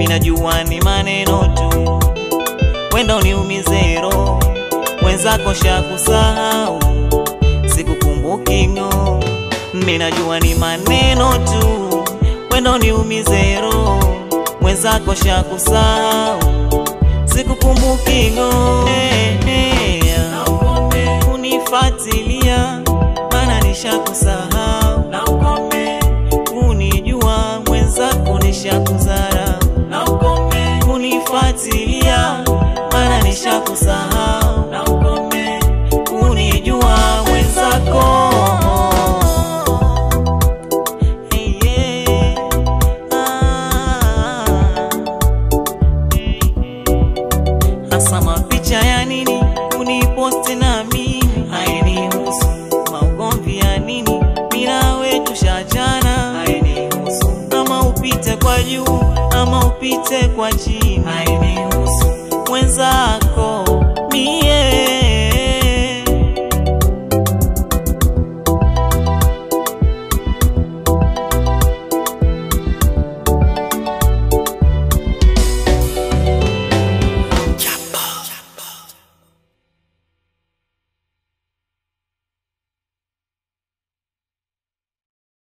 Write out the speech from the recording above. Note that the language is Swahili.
minajua ni maneno tu, wenda uniumize roho, mwenzako shakusahau, sikukumbuki ngo. Minajua ni maneno tu, wenda uniumize roho, mwenzako shakusahau, sikukumbuki ngo. Unifuatilia maana nishakusahau, na ukome kunijua mwenzako nishakuzara, na ukome unifuatilia maana nishakusahau, na ukome kunijua mwenzako. Hasa mapicha ya nini uniposti na mimi, hainihusu. Maugomvi ya nini mina wetu shachana, hainihusu. Ama upite kwa juu ama upite kwa chini, hainihusu. Mwenza